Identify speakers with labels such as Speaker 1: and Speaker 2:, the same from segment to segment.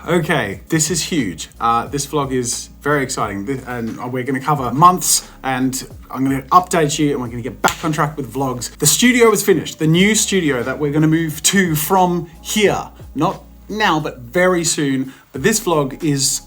Speaker 1: Okay, this is huge. This vlog is very exciting and we're going to cover months and I'm going to update you and we're going to get back on track with vlogs. The studio is finished. The new studio that we're going to move to from here. Not now, but very soon. But this vlog is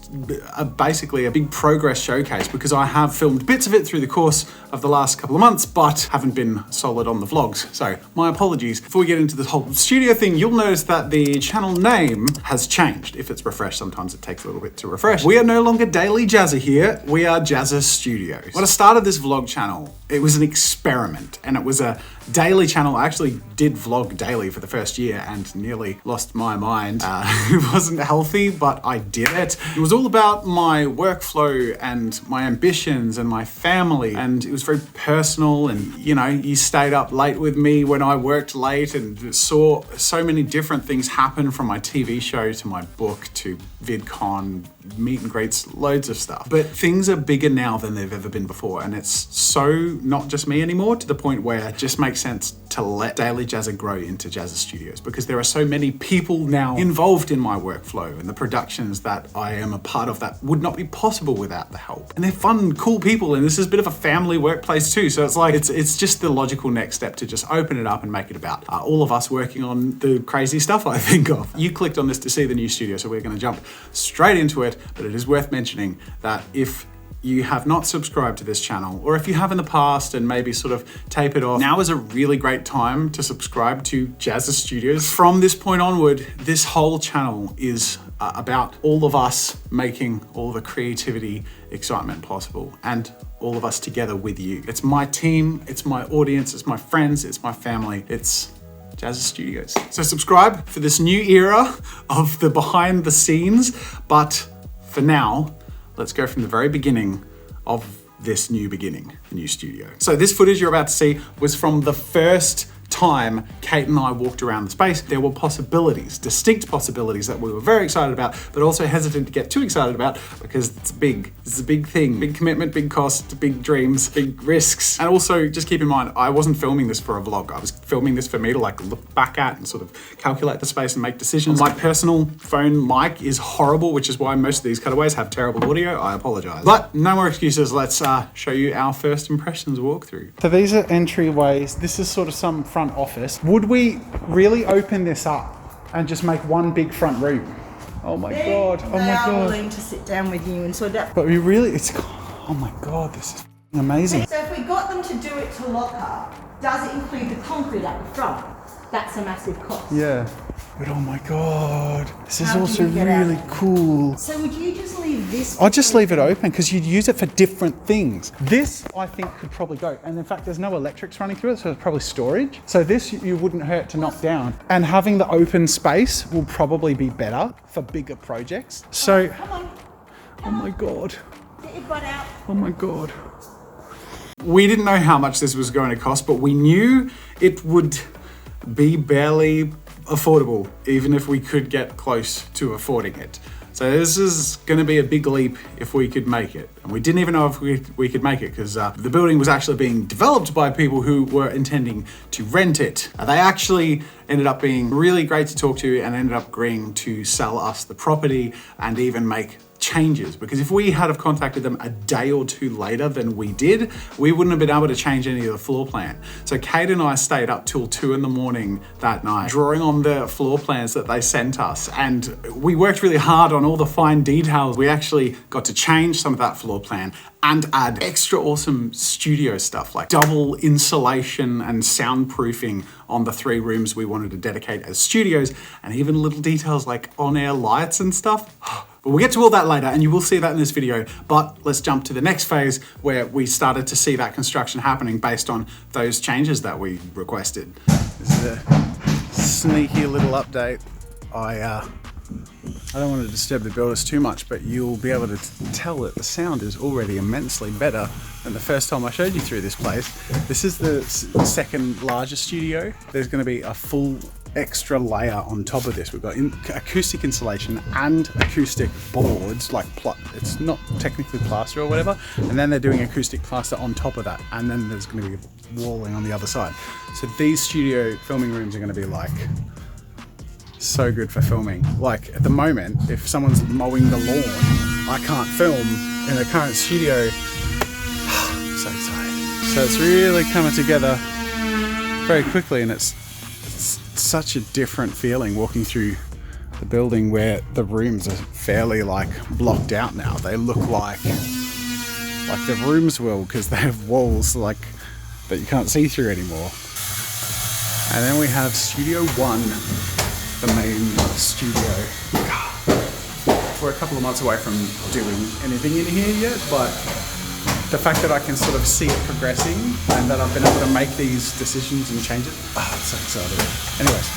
Speaker 1: basically a big progress showcase because I have filmed bits of it through the course of the last couple of months, but haven't been solid on the vlogs. So my apologies. Before we get into the whole studio thing, you'll notice that the channel name has changed. If it's refreshed, sometimes it takes a little bit to refresh. We are no longer Daily Jazza here. We are Jazza Studios. When I started this vlog channel, it was an experiment and it was a daily channel. I actually did vlog daily for the first year and nearly lost my mind. It wasn't healthy, but I did it. It was all about my workflow and my ambitions and my family, and it was very personal. And you know, you stayed up late with me when I worked late and saw so many different things happen, from my TV show to my book to VidCon, meet and greets, loads of stuff. But things are bigger now than they've ever been before, and it's so not just me anymore, to the point where it just makes sense to let Daily Jazza grow into Jazza Studios, because there are so many people now involved in my workflow and the productions that I am a part of that would not be possible without the help. And they're fun, cool people, and this is a bit of a family workplace too. So it's like, it's just the logical next step to just open it up and make it about all of us working on the crazy stuff I think of. You clicked on this to see the new studio, so we're going to jump straight into it. But it is worth mentioning that if you have not subscribed to this channel, or if you have in the past and maybe sort of tape it off, now is a really great time to subscribe to Jazza Studios. From this point onward, this whole channel is about all of us making all the creativity, excitement possible, and all of us together with you. It's my team, it's my audience, it's my friends, it's my family, it's Jazza Studios. So subscribe for this new era of the behind the scenes, but for now, let's go from the very beginning of this new beginning, the new studio. So this footage you're about to see was from the first time Kate and I walked around the space. There were possibilities, distinct possibilities that we were very excited about, but also hesitant to get too excited about because it's big. It's a big thing, big commitment, big cost, big dreams, big risks. And also just keep in mind, I wasn't filming this for a vlog. I was filming this for me to like look back at and sort of calculate the space and make decisions. My personal phone mic is horrible, which is why most of these cutaways have terrible audio. I apologize. But no more excuses. Let's show you our first impressions walkthrough. So these are entryways. This is sort of some front office. Would we really open this up and just make one big front room? Oh my God, oh my God.
Speaker 2: They are willing to sit down with you and sort of...
Speaker 1: But we really, oh my God, this is amazing.
Speaker 2: So if we got them to do it to lock up, does it include the concrete at the front? That's a massive cost.
Speaker 1: Yeah. But oh my God, this is also really cool.
Speaker 2: So would you just leave this?
Speaker 1: I'll just leave it open because you'd use it for different things. This, I think, could probably go. And in fact, there's no electrics running through it, so it's probably storage. So this, you wouldn't hurt to knock down. And having the open space will probably be better for bigger projects. So,
Speaker 2: Come on.
Speaker 1: Oh my God.
Speaker 2: Get your butt out.
Speaker 1: Oh my God. We didn't know how much this was going to cost, but we knew it would be barely affordable, even if we could get close to affording it. So this is going to be a big leap if we could make it. And we didn't even know if we could make it because the building was actually being developed by people who were intending to rent it. They actually ended up being really great to talk to and ended up agreeing to sell us the property and even make changes, because if we had have contacted them a day or two later than we did, we wouldn't have been able to change any of the floor plan. So Kate and I stayed up till 2 a.m. that night, drawing on the floor plans that they sent us. And we worked really hard on all the fine details. We actually got to change some of that floor plan and add extra awesome studio stuff like double insulation and soundproofing on the 3 rooms we wanted to dedicate as studios, and even little details like on-air lights and stuff. But we'll get to all that later and you will see that in this video. But let's jump to the next phase where we started to see that construction happening based on those changes that we requested. This is a sneaky little update. I don't want to disturb the builders too much, but you'll be able to tell that the sound is already immensely better than the first time I showed you through this place. This is the second largest studio. There's going to be a full extra layer on top of this. We've got acoustic insulation and acoustic boards, like it's not technically plaster or whatever, and then they're doing acoustic plaster on top of that, and then there's going to be walling on the other side. So these studio filming rooms are going to be like So good for filming. Like at the moment, if someone's mowing the lawn, I can't film in the current studio. So excited. So it's really coming together very quickly, and it's such a different feeling walking through the building where the rooms are fairly like blocked out now. They look like the rooms will, because they have walls like that you can't see through anymore. And then we have Studio 1, the main studio. We're a couple of months away from doing anything in here yet, but the fact that I can sort of see it progressing and that I've been able to make these decisions and change it, I'm so excited. Anyways,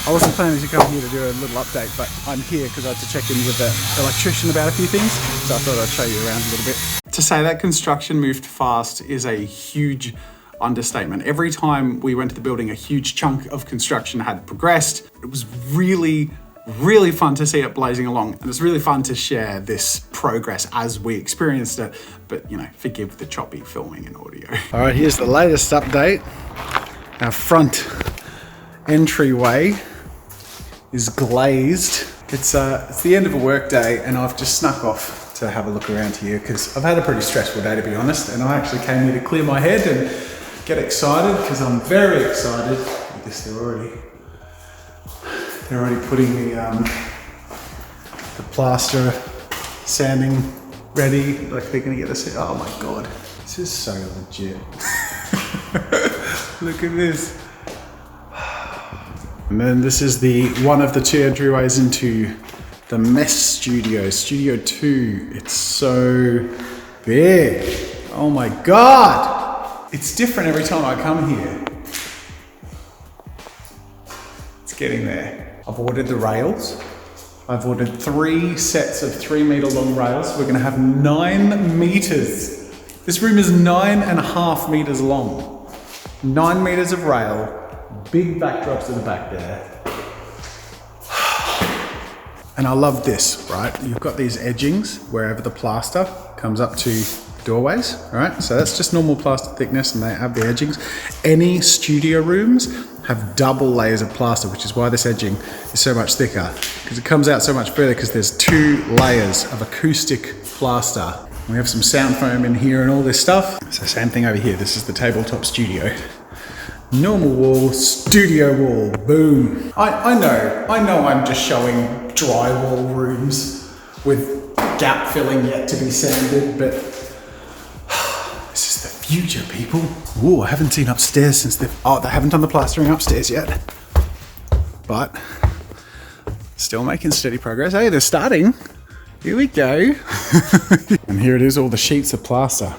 Speaker 1: I wasn't planning to come here to do a little update, but I'm here because I had to check in with the electrician about a few things, so I thought I'd show you around a little bit. To say that construction moved fast is a huge understatement. Every time we went to the building, a huge chunk of construction had progressed. It was really fun to see it blazing along, and it's really fun to share this progress as we experienced it, but you know, forgive the choppy filming and audio. All right, here's the latest update. Our front entryway is glazed. It's the end of a work day, and I've just snuck off to have a look around here because I've had a pretty stressful day, to be honest, and I actually came here to clear my head and get excited because I'm very excited. I guess they're already putting the plaster sanding ready. Like they're gonna get this. Oh my god, this is so legit. Look at this. And then this is one of the two entryways into the mess studio, Studio 2. It's so big. Oh my god. It's different every time I come here. It's getting there. I've ordered the rails. I've ordered 3 sets of 3 meter long rails. We're gonna have 9 meters. This room is 9.5 meters long. 9 meters of rail, big backdrops at the back there. And I love this, right? You've got these edgings wherever the plaster comes up to doorways, right? So that's just normal plaster thickness and they have the edgings. Any studio rooms have double layers of plaster, which is why this edging is so much thicker, because it comes out so much further because there's 2 layers of acoustic plaster. We have some sound foam in here and all this stuff. So same thing over here. This is the tabletop studio. Normal wall, studio wall, boom. I know I'm just showing drywall rooms with gap filling yet to be sanded, but this is the future, people. Ooh, I haven't seen upstairs since they haven't done the plastering upstairs yet. But still making steady progress. Hey, they're starting. Here we go. And here it is, all the sheets of plaster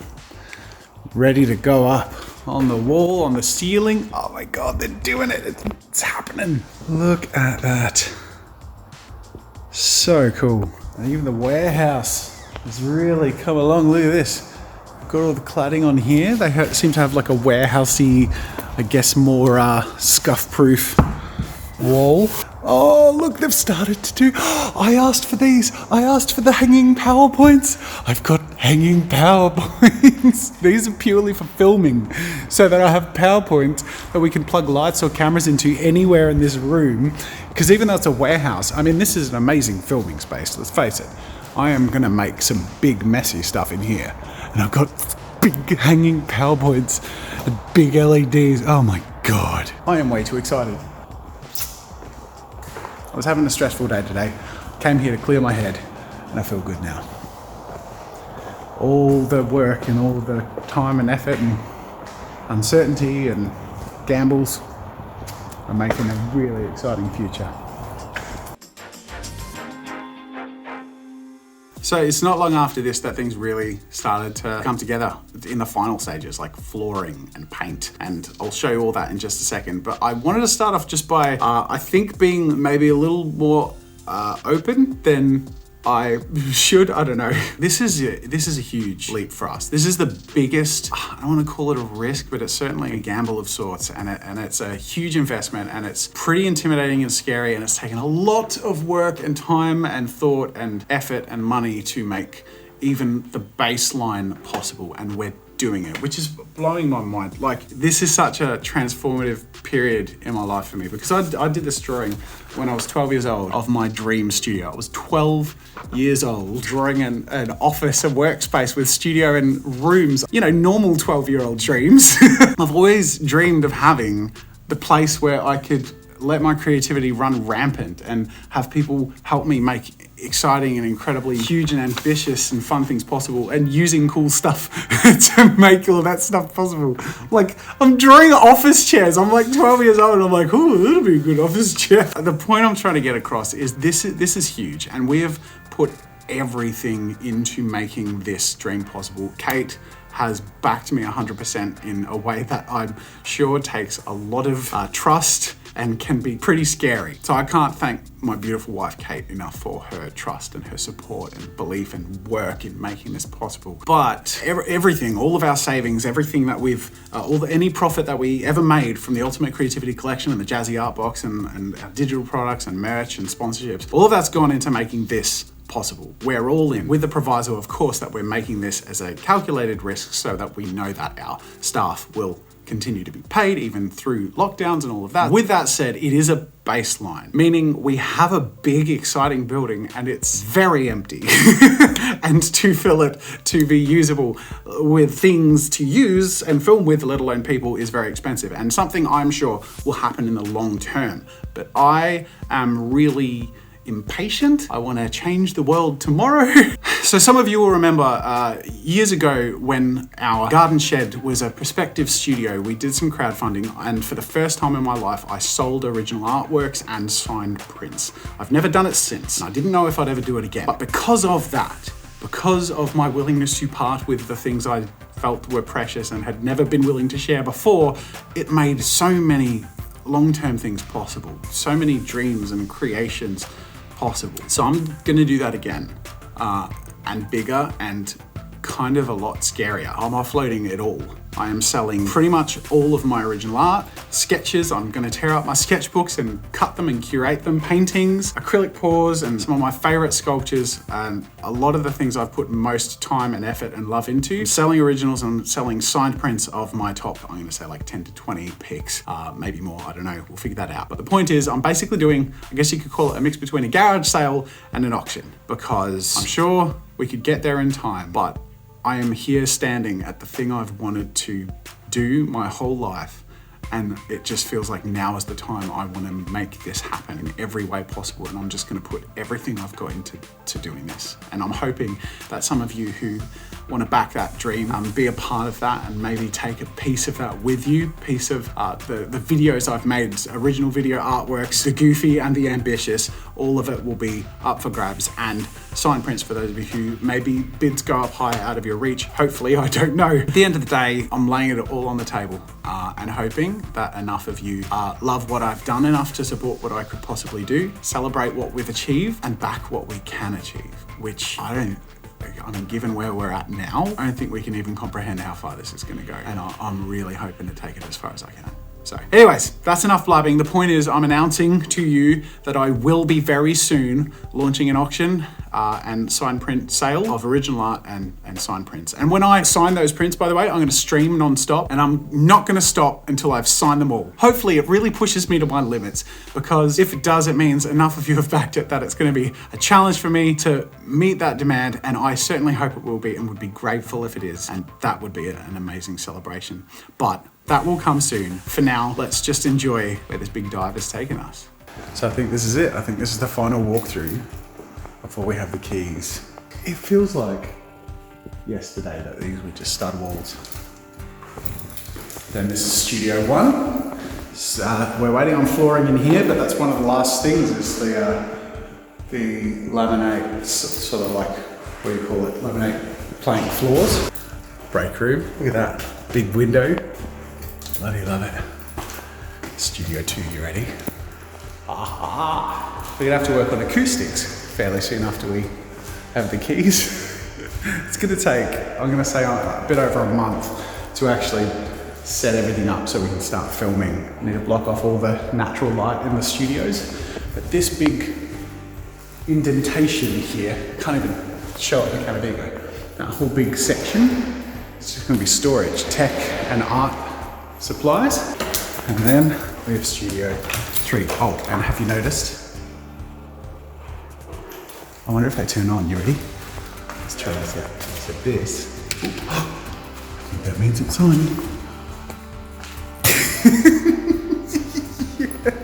Speaker 1: ready to go up on the wall, on the ceiling. Oh my god, they're doing it. It's happening. Look at that. So cool. And even the warehouse has really come along. Look at this. Got all the cladding on here. They seem to have like a warehousey, I guess more scuff-proof wall. Oh, look, they've started to do... I asked for these. I asked for the hanging PowerPoints. I've got hanging PowerPoints. These are purely for filming, so that I have PowerPoints that we can plug lights or cameras into anywhere in this room. Because even though it's a warehouse, I mean, this is an amazing filming space, let's face it. I am going to make some big, messy stuff in here. And I've got big hanging PowerPoints and big LEDs. Oh my God. I am way too excited. I was having a stressful day today, came here to clear my head, and I feel good now. All the work and all the time and effort and uncertainty and gambles are making a really exciting future. So it's not long after this that things really started to come together in the final stages, like flooring and paint. And I'll show you all that in just a second. But I wanted to start off just by, I think, being maybe a little more open than I should. I don't know. This is a huge leap for us. This is the biggest, I don't want to call it a risk, but it's certainly a gamble of sorts. And it's a huge investment, and it's pretty intimidating and scary. And it's taken a lot of work and time and thought and effort and money to make even the baseline possible. And we're doing it, which is blowing my mind. Like, this is such a transformative period in my life for me, because I did this drawing when I was 12 years old of my dream studio. I was 12 years old drawing an office, a workspace with studio and rooms, you know, normal 12-year-old dreams. I've always dreamed of having the place where I could let my creativity run rampant and have people help me make exciting and incredibly huge and ambitious and fun things possible, and using cool stuff to make all that stuff possible. Like, I'm drawing office chairs. I'm like 12 years old and I'm like, oh, that'll be a good office chair. The point I'm trying to get across is this is huge, and we have put everything into making this dream possible. Kate has backed me 100% in a way that I'm sure takes a lot of trust and can be pretty scary. So I can't thank my beautiful wife, Kate, enough for her trust and her support and belief and work in making this possible. But everything, all of our savings, everything that we've, any profit that we ever made from the Ultimate Creativity Collection and the Jazzy Art Box and our digital products and merch and sponsorships, all of that's gone into making this possible. We're all in, with the proviso, of course, that we're making this as a calculated risk so that we know that our staff will continue to be paid even through lockdowns and all of that. With that said, it is a baseline, meaning we have a big, exciting building and it's very empty. And to fill it to be usable with things to use and film with, let alone people, is very expensive, and something I'm sure will happen in the long term. But I am really impatient. I want to change the world tomorrow. So some of you will remember years ago when our garden shed was a prospective studio, we did some crowdfunding, and for the first time in my life, I sold original artworks and signed prints. I've never done it since. I didn't know if I'd ever do it again. But because of that, because of my willingness to part with the things I felt were precious and had never been willing to share before, it made so many long-term things possible, so many dreams and creations possible. So I'm gonna do that again, and bigger and kind of a lot scarier. I'm offloading it all. I am selling pretty much all of my original art, sketches. I'm gonna tear up my sketchbooks and cut them and curate them, paintings, acrylic pours, and some of my favorite sculptures, and a lot of the things I've put most time and effort and love into. Selling originals and selling signed prints of my top, I'm gonna say like 10 to 20 picks, maybe more, I don't know, we'll figure that out. But the point is, I'm basically doing, I guess you could call it a mix between a garage sale and an auction, because I'm sure we could get there in time, but I am here standing at the thing I've wanted to do my whole life, and it just feels like now is the time I want to make this happen in every way possible, and I'm just going to put everything I've got into doing this. And I'm hoping that some of you who want to back that dream, be a part of that and maybe take a piece of that with you, piece of the videos I've made, original video artworks, the goofy and the ambitious, all of it will be up for grabs, and signed prints for those of you who maybe bids go up higher out of your reach. Hopefully, I don't know. At the end of the day, I'm laying it all on the table and hoping that enough of you love what I've done enough to support what I could possibly do, celebrate what we've achieved, and back what we can achieve, which I mean, given where we're at now, I don't think we can even comprehend how far this is gonna go. And I'm really hoping to take it as far as I can. So anyways, that's enough blabbing. The point is, I'm announcing to you that I will be very soon launching an auction and sign print sale of original art and signed prints. And when I sign those prints, by the way, I'm gonna stream non-stop, and I'm not gonna stop until I've signed them all. Hopefully it really pushes me to my limits, because if it does, it means enough of you have backed it that it's gonna be a challenge for me to meet that demand, and I certainly hope it will be, and would be grateful if it is, and that would be an amazing celebration. But that will come soon. For now, let's just enjoy where this big dive has taken us. So I think this is it. I think this is the final walkthrough before we have the keys. It feels like yesterday that these were just stud walls. Then this is Studio 1. We're waiting on flooring in here, but that's one of the last things, is the laminate, sort of like, what do you call it? Laminate plank floors. Break room, look at that. Big window. Bloody love it. Studio 2, you ready? We're gonna have to work on acoustics fairly soon after we have the keys. It's gonna take, I'm gonna say, a bit over a month to actually set everything up so we can start filming. I need to block off all the natural light in the studios. But this big indentation here, can't even show it in the camera, there you go. That whole big section it's just gonna be storage, tech and art supplies. And then we have Studio 3. Oh, and have you noticed? I wonder if they turn on, you ready? Let's try this out. So this, I think that means it's on.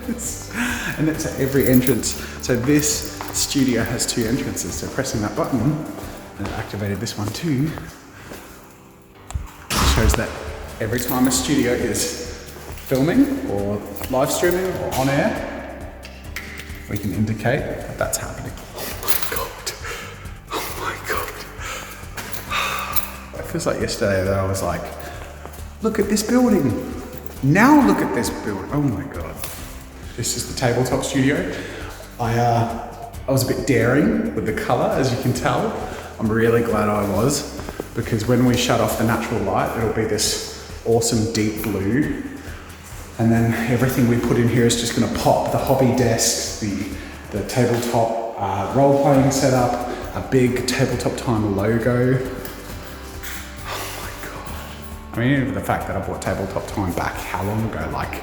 Speaker 1: Yes. And that's at every entrance. So this studio has 2 entrances. So pressing that button, and it activated this one too, shows that every time a studio is filming or live streaming or on air, we can indicate that that's happening. Oh my God. It feels like yesterday that I was like, look at this building. Now look at this building. Oh my God. This is the tabletop studio. I was a bit daring with the color, as you can tell. I'm really glad I was, because when we shut off the natural light, it'll be this awesome deep blue. And then everything we put in here is just gonna pop. The hobby desks, the tabletop role-playing setup, a big Tabletop Time logo. Oh my God. I mean, even the fact that I brought Tabletop Time back how long ago, like,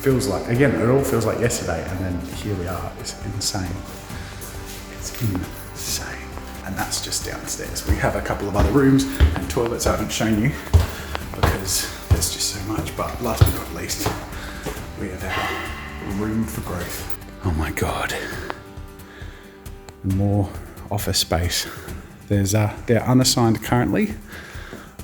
Speaker 1: feels like, again, it all feels like yesterday, and then here we are. It's insane. It's insane. And that's just downstairs. We have a couple of other rooms and toilets I haven't shown you because there's just so much. But last but not least, we have our room for growth. Oh my God. More office space. They're unassigned currently,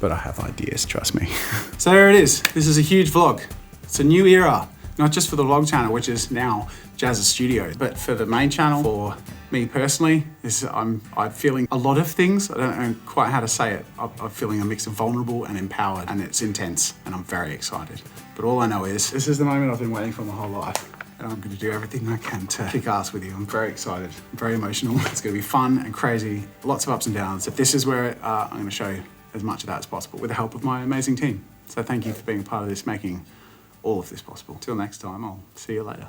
Speaker 1: but I have ideas, trust me. So there it is. This is a huge vlog. It's a new era, not just for the vlog channel, which is now Jazza Studios, but for the main channel, for me personally, I'm feeling a lot of things. I don't know quite how to say it. I'm feeling a mix of vulnerable and empowered, and it's intense, and I'm very excited. But all I know is, this is the moment I've been waiting for my whole life, and I'm gonna do everything I can to kick ass with you. I'm very excited, I'm very emotional. It's gonna be fun and crazy, lots of ups and downs. But this is where I'm gonna show as much of that as possible with the help of my amazing team. So thank you for being a part of this, making all of this possible. Till next time, I'll see you later.